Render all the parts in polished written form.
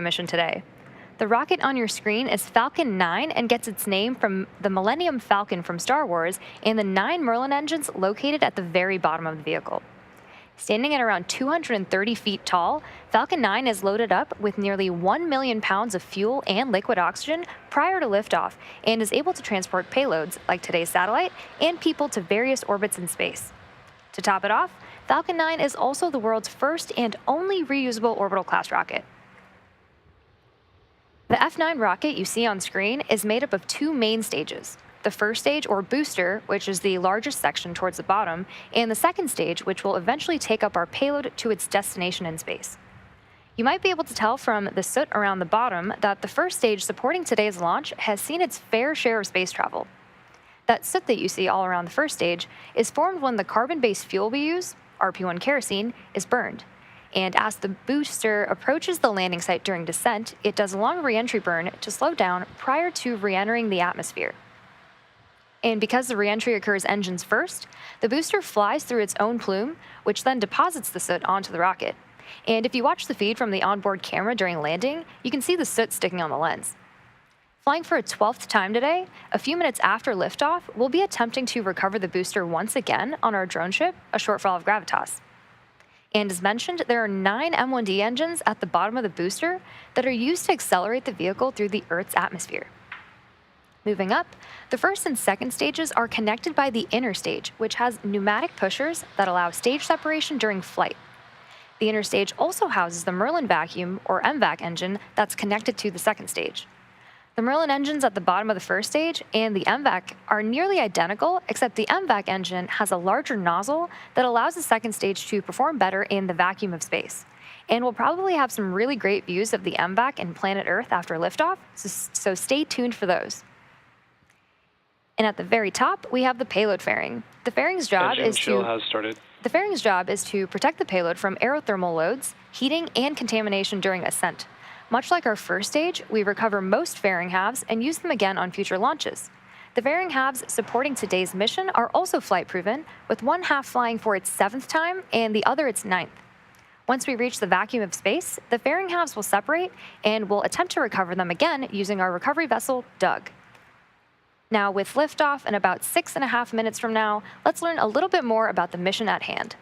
mission today. The rocket on your screen is Falcon 9 and gets its name from the Millennium Falcon from Star Wars and the 9 Merlin engines located at the very bottom of the vehicle. Standing at around 230 feet tall, Falcon 9 is loaded up with nearly 1 million pounds of fuel and liquid oxygen prior to liftoff and is able to transport payloads like today's satellite and people to various orbits in space. To top it off, Falcon 9 is also the world's first and only reusable orbital class rocket. The F9 rocket you see on screen is made up of 2 main stages. The first stage, or booster, which is the largest section towards the bottom, and the second stage, which will eventually take up our payload to its destination in space. You might be able to tell from the soot around the bottom that the first stage supporting today's launch has seen its fair share of space travel. That soot that you see all around the first stage is formed when the carbon-based fuel we use, RP-1 kerosene, is burned. And as the booster approaches the landing site during descent, it does a long re-entry burn to slow down prior to re-entering the atmosphere. And because the re-entry occurs engines first, the booster flies through its own plume, which then deposits the soot onto the rocket. And if you watch the feed from the onboard camera during landing, you can see the soot sticking on the lens. Flying for a 12th time today, a few minutes after liftoff, we'll be attempting to recover the booster once again on our drone ship, a Shortfall of Gravitas. And as mentioned, there are 9 M1D engines at the bottom of the booster that are used to accelerate the vehicle through the Earth's atmosphere. Moving up, the first and second stages are connected by the inner stage, which has pneumatic pushers that allow stage separation during flight. The inner stage also houses the Merlin vacuum, or MVAC engine, that's connected to the second stage. The Merlin engines at the bottom of the first stage and the MVAC are nearly identical, except the MVAC engine has a larger nozzle that allows the second stage to perform better in the vacuum of space. And we'll probably have some really great views of the MVAC and planet Earth after liftoff, so stay tuned for those. And at the very top, we have the payload fairing. The fairing's job is to protect the payload from aerothermal loads, heating, and contamination during ascent. Much like our first stage, we recover most fairing halves and use them again on future launches. The fairing halves supporting today's mission are also flight-proven, with one half flying for its 7th time and the other its 9th. Once we reach the vacuum of space, the fairing halves will separate, and we'll attempt to recover them again using our recovery vessel, Doug. Now, with liftoff in about 6.5 minutes from now, let's learn a little bit more about the mission at hand.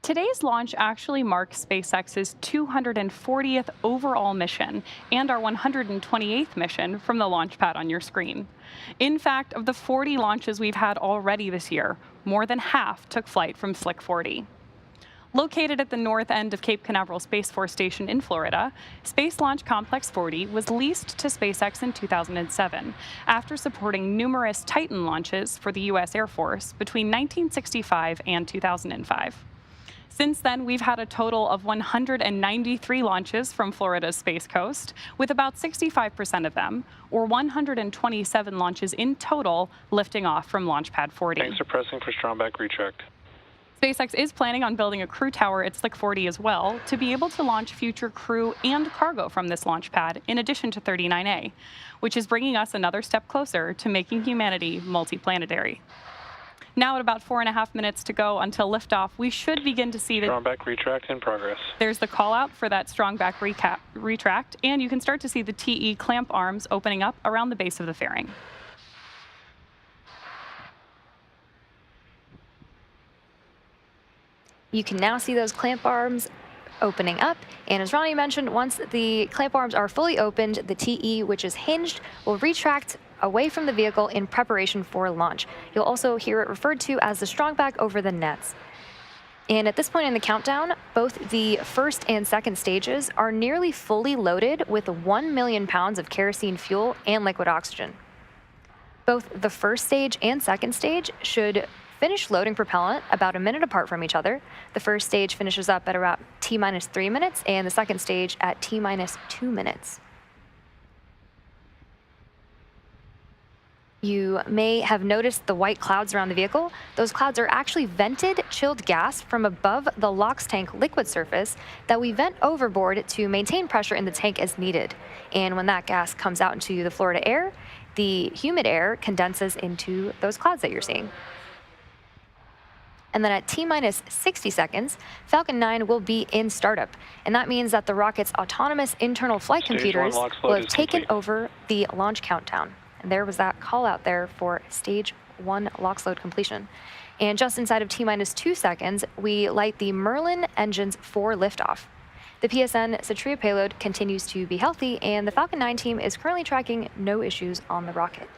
Today's launch actually marks SpaceX's 240th overall mission and our 128th mission from the launch pad on your screen. In fact, of the 40 launches we've had already this year, more than half took flight from Slick 40. Located at the north end of Cape Canaveral Space Force Station in Florida, Space Launch Complex 40 was leased to SpaceX in 2007 after supporting numerous Titan launches for the U.S. Air Force between 1965 and 2005. Since then, we've had a total of 193 launches from Florida's Space Coast, with about 65% of them, or 127 launches in total, lifting off from Launch Pad 40. Thanks for pressing for strongback retract. SpaceX is planning on building a crew tower at Slick 40 as well to be able to launch future crew and cargo from this launch pad, in addition to 39A, which is bringing us another step closer to making humanity multiplanetary. Now at about 4.5 minutes to go until liftoff, we should begin to see the strongback retract in progress. There's the call out for that strongback retract, and you can start to see the TE clamp arms opening up around the base of the fairing. You can now see those clamp arms opening up. And as Ronnie mentioned, once the clamp arms are fully opened, the TE, which is hinged, will retract away from the vehicle in preparation for launch. You'll also hear it referred to as the strongback over the nets. And at this point in the countdown, both the first and second stages are nearly fully loaded with 1 million pounds of kerosene fuel and liquid oxygen. Both the first stage and second stage should finish loading propellant about a minute apart from each other. The first stage finishes up at about T-minus 3 minutes, and the second stage at T-minus 2 minutes. You may have noticed the white clouds around the vehicle. Those clouds are actually vented chilled gas from above the LOX tank liquid surface that we vent overboard to maintain pressure in the tank as needed. And when that gas comes out into the Florida air, the humid air condenses into those clouds that you're seeing. And then at T-minus 60 seconds, Falcon 9 will be in startup. And that means that the rocket's autonomous internal flight computers will have taken over the launch countdown. And there was that call out there for stage 1 LOX load completion. And just inside of T-minus 2 seconds, we light the Merlin engines for liftoff. The PSN SATRIA payload continues to be healthy, and the Falcon 9 team is currently tracking no issues on the rocket.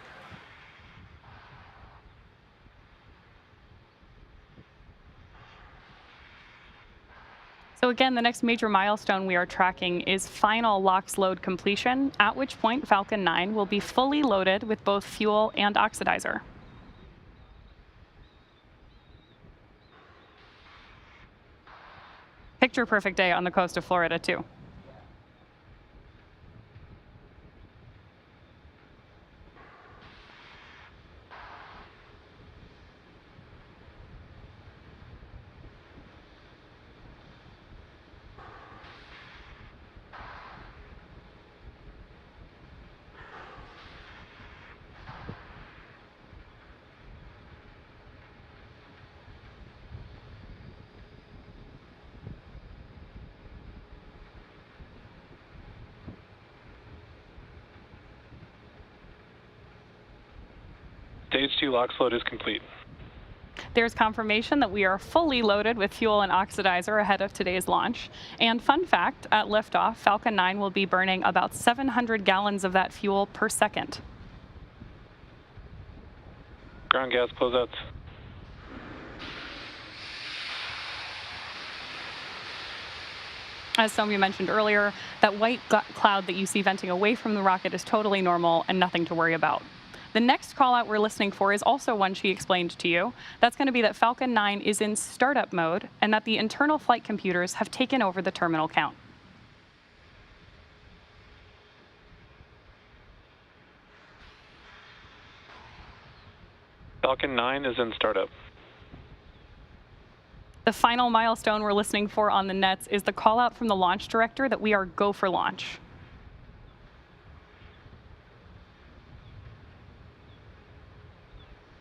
So again, the next major milestone we are tracking is final LOX load completion, at which point Falcon 9 will be fully loaded with both fuel and oxidizer. Picture perfect day on the coast of Florida, too. Stage 2 LOX load is complete. There's confirmation that we are fully loaded with fuel and oxidizer ahead of today's launch. And fun fact, at liftoff, Falcon 9 will be burning about 700 gallons of that fuel per second. Ground gas closeouts. As some of you mentioned earlier, that white cloud that you see venting away from the rocket is totally normal and nothing to worry about. The next call out we're listening for is also one she explained to you. That's going to be that Falcon 9 is in startup mode and that the internal flight computers have taken over the terminal count. Falcon 9 is in startup. The final milestone we're listening for on the nets is the call out from the launch director that we are go for launch.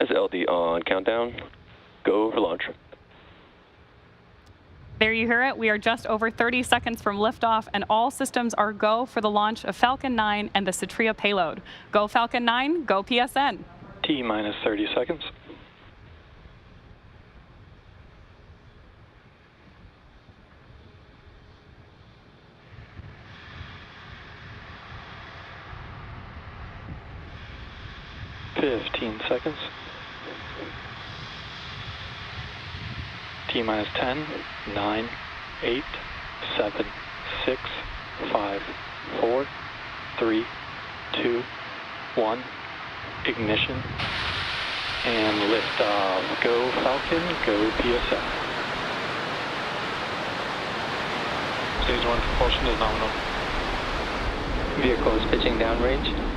As LD on countdown, go for launch. There you hear it. We are just over 30 seconds from liftoff, and all systems are go for the launch of Falcon 9 and the SATRIA payload. Go Falcon 9, go PSN. T-minus 30 seconds. Seconds. T-minus 10, 9, 8, 7, 6, 5, 4, 3, 2, 1. Ignition. And liftoff. Go Falcon, go PSN. Stage 1 propulsion is nominal. Vehicle is pitching downrange.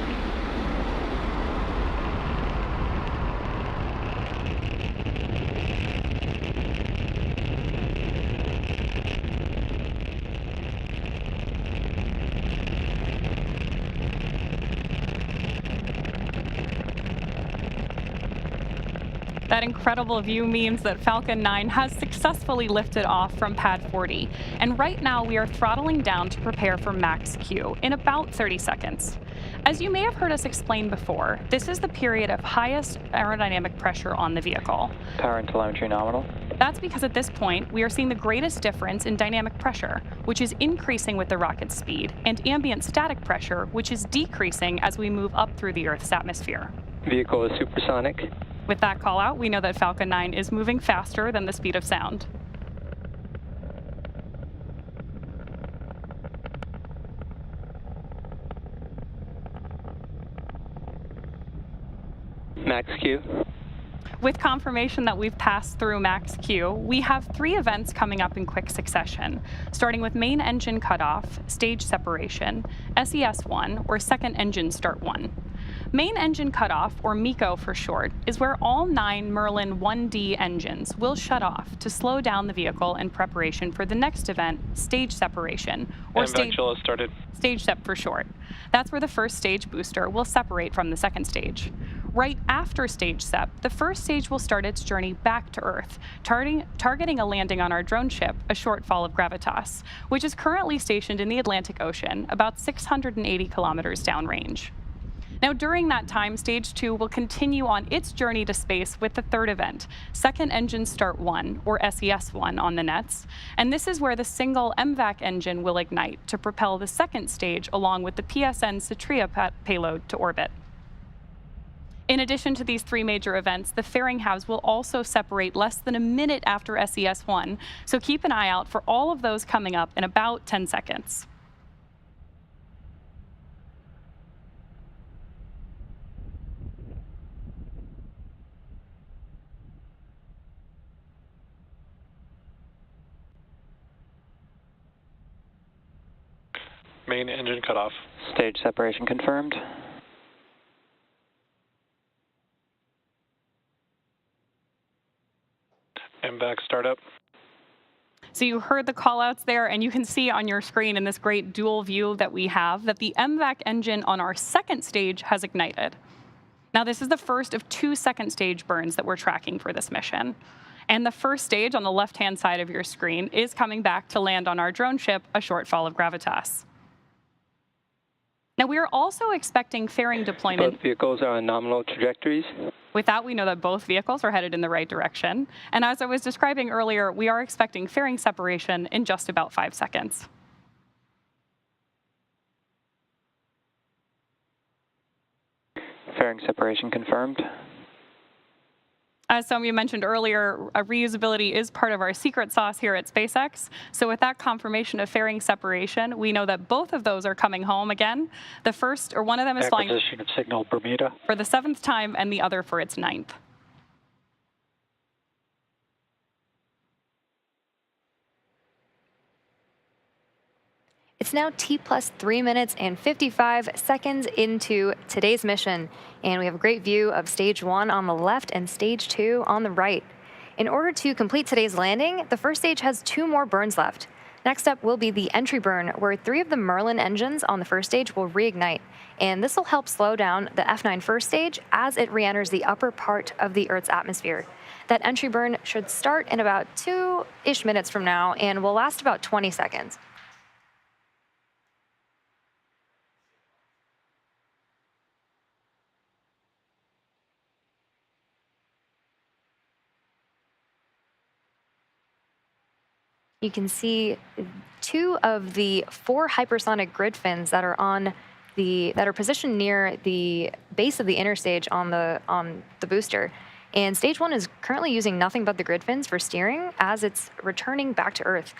That incredible view means that Falcon 9 has successfully lifted off from pad 40, and right now we are throttling down to prepare for max Q in about 30 seconds. As you may have heard us explain before, this is the period of highest aerodynamic pressure on the vehicle. Power and telemetry nominal. That's because at this point, we are seeing the greatest difference in dynamic pressure, which is increasing with the rocket's speed, and ambient static pressure, which is decreasing as we move up through the Earth's atmosphere. Vehicle is supersonic. With that call out, we know that Falcon 9 is moving faster than the speed of sound. Max Q. With confirmation that we've passed through max Q, we have 3 events coming up in quick succession, starting with main engine cutoff, stage separation, SES1, or second engine start 1. Main engine cutoff, or MECO for short, is where all 9 Merlin 1D engines will shut off to slow down the vehicle in preparation for the next event, stage separation, or stage sep for short. That's where the first stage booster will separate from the second stage. Right after stage sep, the first stage will start its journey back to Earth, targeting a landing on our drone ship, a shortfall of Gravitas, which is currently stationed in the Atlantic Ocean, about 680 kilometers downrange. Now, during that time, Stage 2 will continue on its journey to space with the third event, Second Engine Start 1, or SES1 on the nets, and this is where the single MVAC engine will ignite to propel the second stage along with the PSN SATRIA payload to orbit. In addition to these 3 major events, the fairing halves will also separate less than a minute after SES1, so keep an eye out for all of those coming up in about 10 seconds. Main engine cutoff. Stage separation confirmed. MVAC startup. So you heard the callouts there, and you can see on your screen in this great dual view that we have that the MVAC engine on our second stage has ignited. Now, this is the first of 2 second stage burns that we're tracking for this mission. And the first stage on the left-hand side of your screen is coming back to land on our drone ship, a shortfall of Gravitas. Now, we are also expecting fairing deployment. Both vehicles are on nominal trajectories. With that, we know that both vehicles are headed in the right direction. And as I was describing earlier, we are expecting fairing separation in just about 5 seconds. Fairing separation confirmed. As some of you mentioned earlier, reusability is part of our secret sauce here at SpaceX. So with that confirmation of fairing separation, we know that both of those are coming home again. The first, or one of them is flying Acquisition of signal Bermuda. for the 7th time and the other for its 9th. It's now T+3 minutes and 55 seconds into today's mission, and we have a great view of Stage 1 on the left and Stage 2 on the right. In order to complete today's landing, the first stage has 2 more burns left. Next up will be the entry burn, where 3 of the Merlin engines on the first stage will reignite, and this will help slow down the F9 first stage as it re-enters the upper part of the Earth's atmosphere. That entry burn should start in about 2-ish minutes from now and will last about 20 seconds. You can see 2 of the 4 hypersonic grid fins that are positioned near the base of the inner stage on the booster. And Stage 1 is currently using nothing but the grid fins for steering as it's returning back to Earth.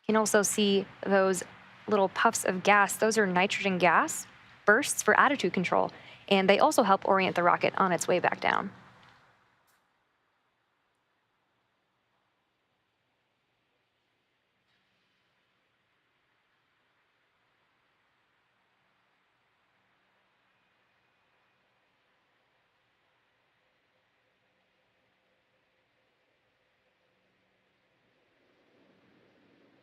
You can also see those little puffs of gas. Those are nitrogen gas bursts for attitude control, and they also help orient the rocket on its way back down.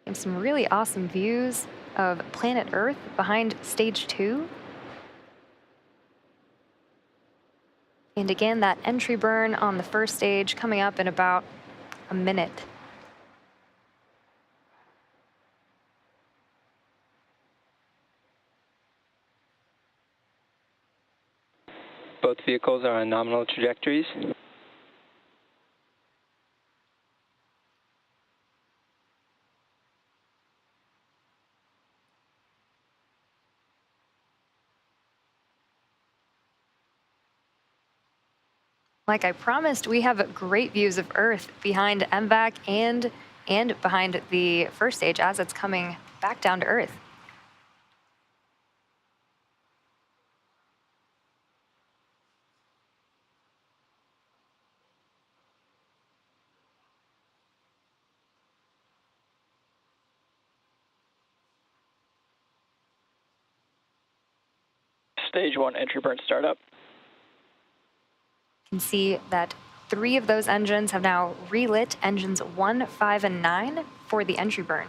And some really awesome views of planet Earth behind stage 2. And again, that entry burn on the first stage coming up in about a minute. Both vehicles are on nominal trajectories. Like I promised, we have great views of Earth behind MVAC and behind the first stage as it's coming back down to Earth. Stage 1 entry burn startup. You can see that 3 of those engines have now relit engines 1, 5, and 9 for the entry burn.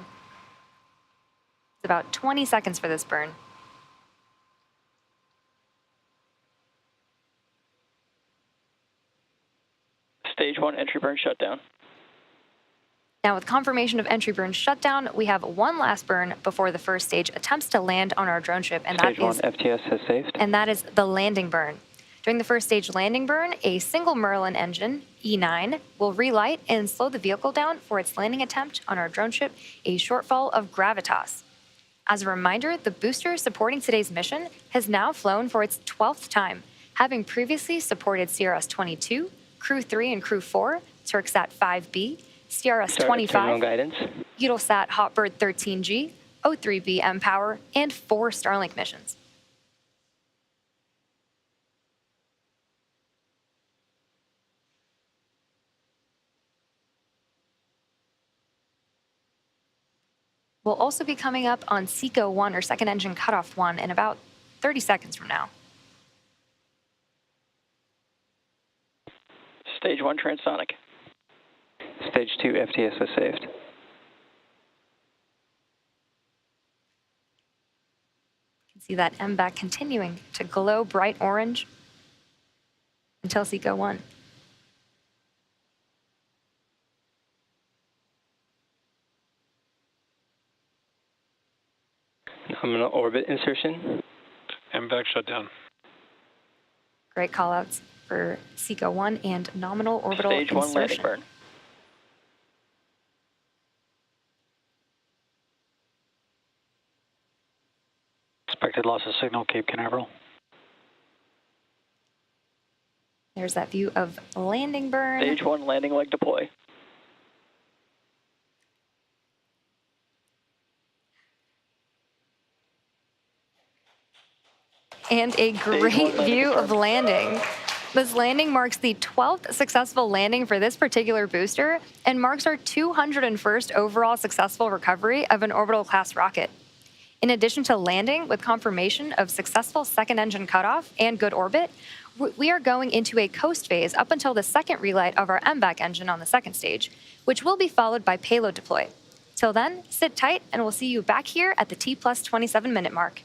It's about 20 seconds for this burn. Stage 1 entry burn shutdown. Now, with confirmation of entry burn shutdown, we have one last burn before the first stage attempts to land on our drone ship, and Stage 1 FTS has saved. and that is the landing burn. During the first stage landing burn, a single Merlin engine, E9, will relight and slow the vehicle down for its landing attempt on our drone ship, a shortfall of gravitas. As a reminder, the booster supporting today's mission has now flown for its 12th time, having previously supported CRS-22, Crew 3 and Crew 4, Turksat 5B, CRS-25, guidance. Eutelsat Hotbird 13G, O3B mPOWER, and 4 Starlink missions. We'll also be coming up on SECO 1, or second engine cutoff 1, in about 30 seconds from now. Stage 1 transonic. Stage 2 FTS has saved. You can see that MVAC continuing to glow bright orange until SECO 1. Nominal orbit insertion. MVAC shutdown. Great callouts for SECO 1 and nominal orbital Stage 1 landing insertion. burn. Expected loss of signal, Cape Canaveral. There's that view of landing burn. Stage 1 landing leg deploy. And a great view of landing. This landing marks the 12th successful landing for this particular booster and marks our 201st overall successful recovery of an orbital class rocket. In addition to landing with confirmation of successful second engine cutoff and good orbit, we are going into a coast phase up until the second relight of our MVAC engine on the second stage, which will be followed by payload deploy. Till then, sit tight and we'll see you back here at the T plus 27 minute mark.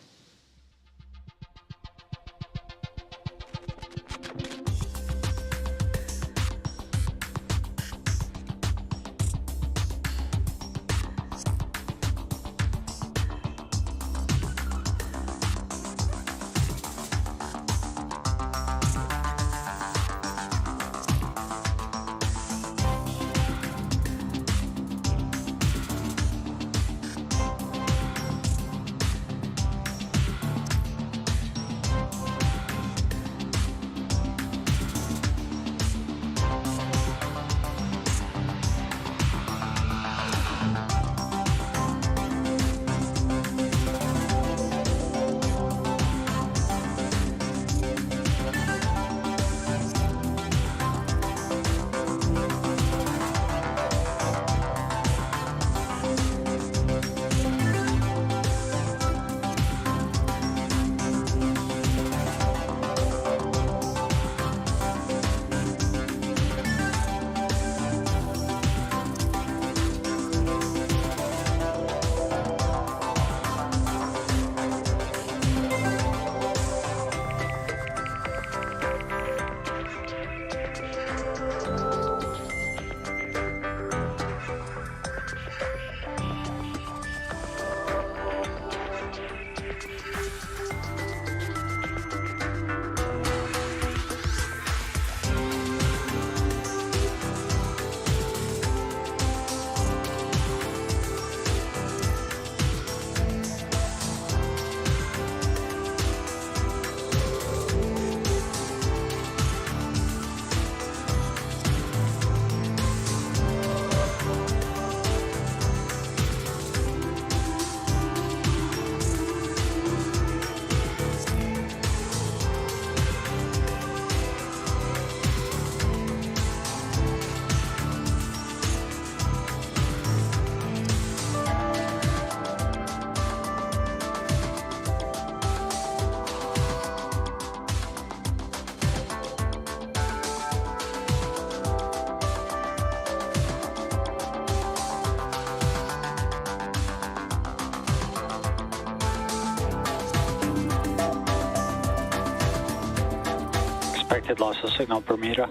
Expected loss of signal, Bermuda.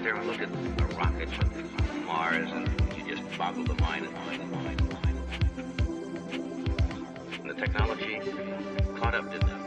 there and look at a rocket from Mars, and you just boggle the mind and mind and mind and mind. And the technology caught up, didn't it?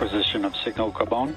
acquisition of signal carbon.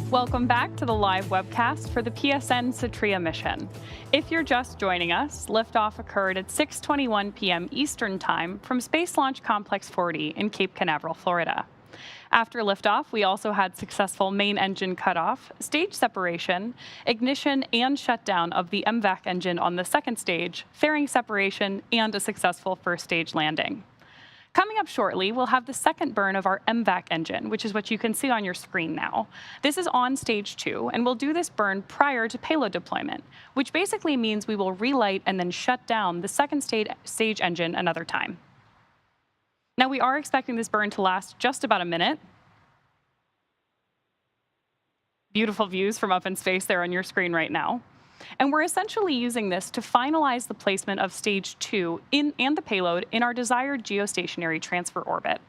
Welcome back to the live webcast for the PSN SATRIA mission. If you're just joining us, liftoff occurred at 6:21 p.m. Eastern Time from Space Launch Complex 40 in Cape Canaveral, Florida. After liftoff, we also had successful main engine cutoff, stage separation, ignition and shutdown of the MVAC engine on the second stage, fairing separation, and a successful first stage landing. Coming up shortly, we'll have the second burn of our MVAC engine, which is what you can see on your screen now. This is on stage 2, and we'll do this burn prior to payload deployment, which basically means we will relight and then shut down the second stage engine another time. Now, we are expecting this burn to last just about a minute. Beautiful views from up in space there on your screen right now. And we're essentially using this to finalize the placement of stage 2 and the payload in our desired geostationary transfer orbit.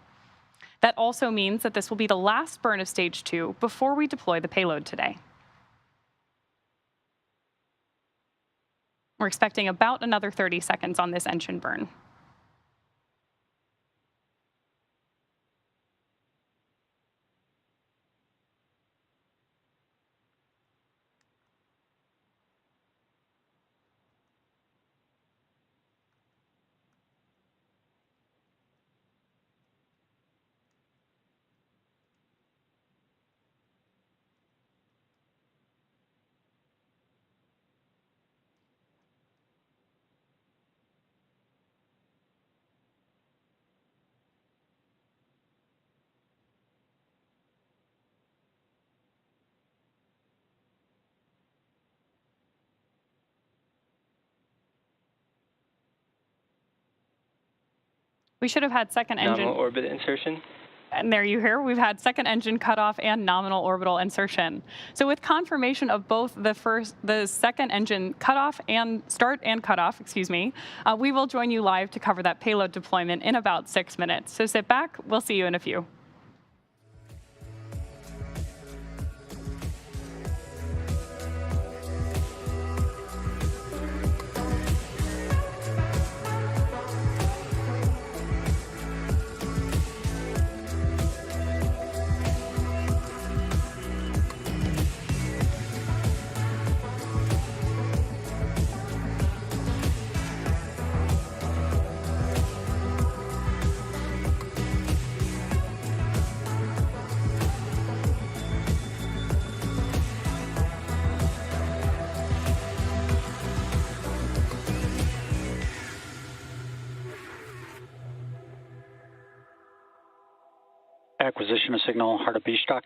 That also means that this will be the last burn of stage 2 before we deploy the payload today. We're expecting about another 30 seconds on this engine burn. We should have had second engine. Nominal orbit insertion. And there you hear, we've had second engine cutoff and nominal orbital insertion. So with confirmation of both the second engine cutoff and start and cutoff, we will join you live to cover that payload deployment in about 6 minutes. So sit back, we'll see you in a few. Acquisition of signal, heart of Beachstock.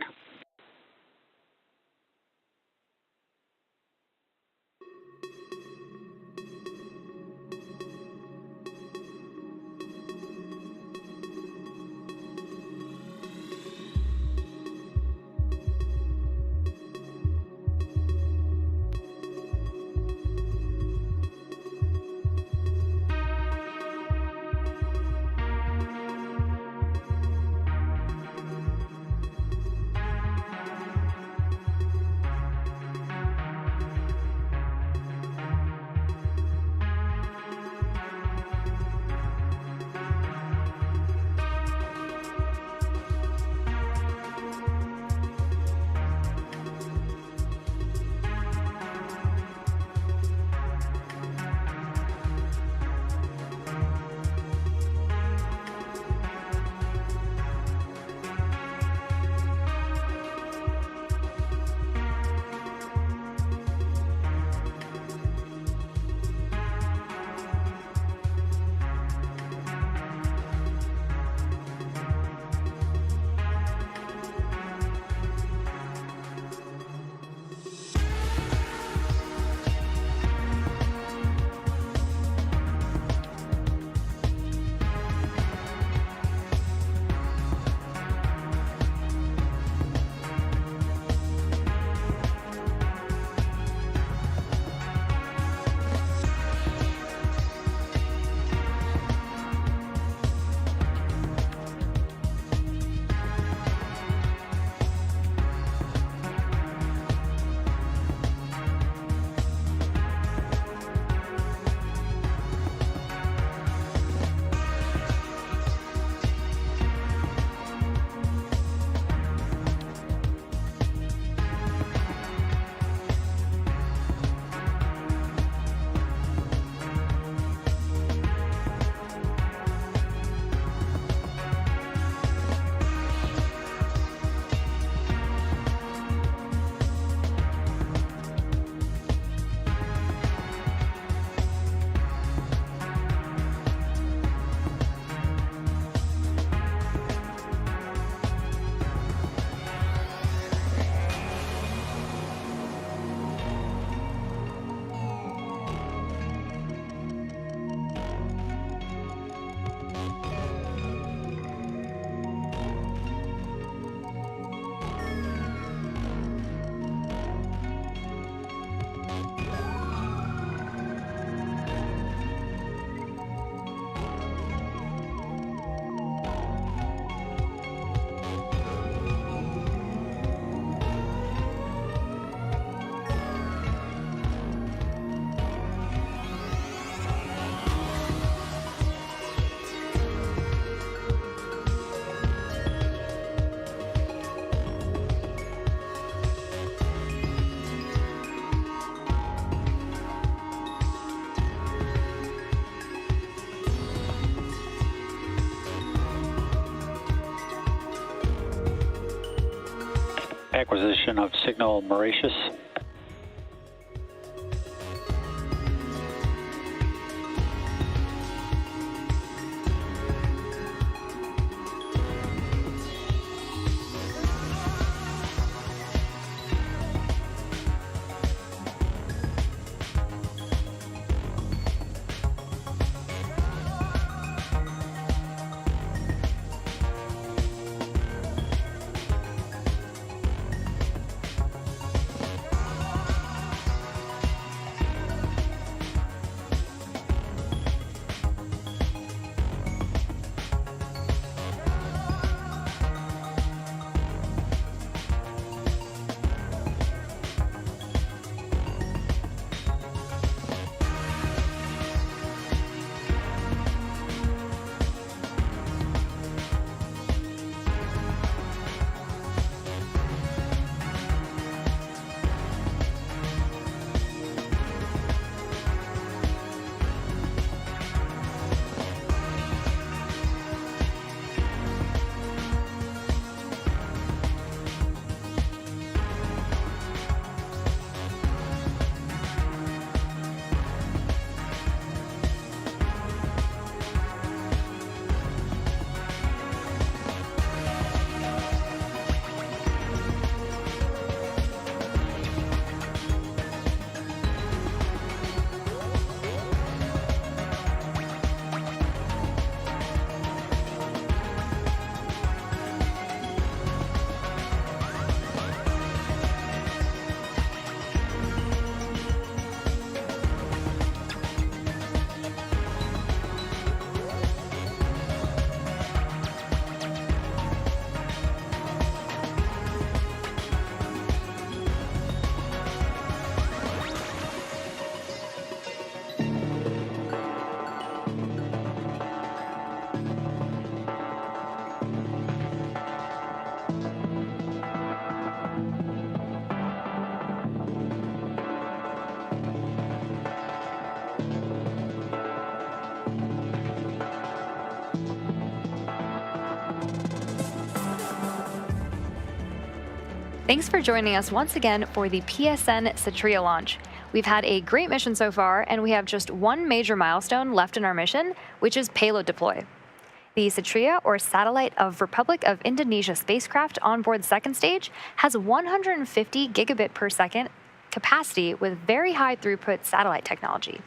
Acquisition of signal Mauritius. Thanks for joining us once again for the PSN SATRIA launch. We've had a great mission so far, and we have just one major milestone left in our mission, which is payload deploy. The SATRIA, or Satellite of Republic of Indonesia spacecraft on board the second stage, has 150 gigabit per second capacity with very high throughput satellite technology,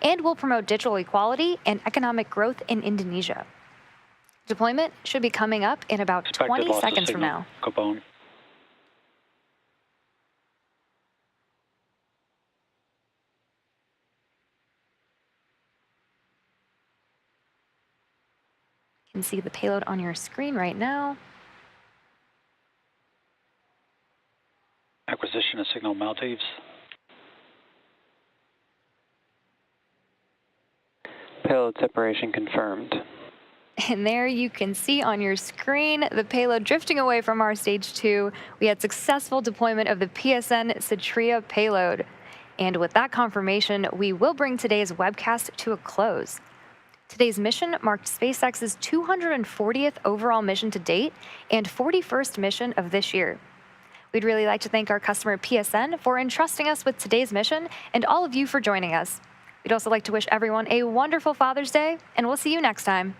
and will promote digital equality and economic growth in Indonesia. Deployment should be coming up in about 20 seconds from now. Capone. You can see the payload on your screen right now. Acquisition of signal Maldives. Payload separation confirmed. And there you can see on your screen the payload drifting away from our stage 2. We had successful deployment of the PSN SATRIA payload. And with that confirmation, we will bring today's webcast to a close. Today's mission marked SpaceX's 240th overall mission to date and 41st mission of this year. We'd really like to thank our customer PSN for entrusting us with today's mission and all of you for joining us. We'd also like to wish everyone a wonderful Father's Day, and we'll see you next time.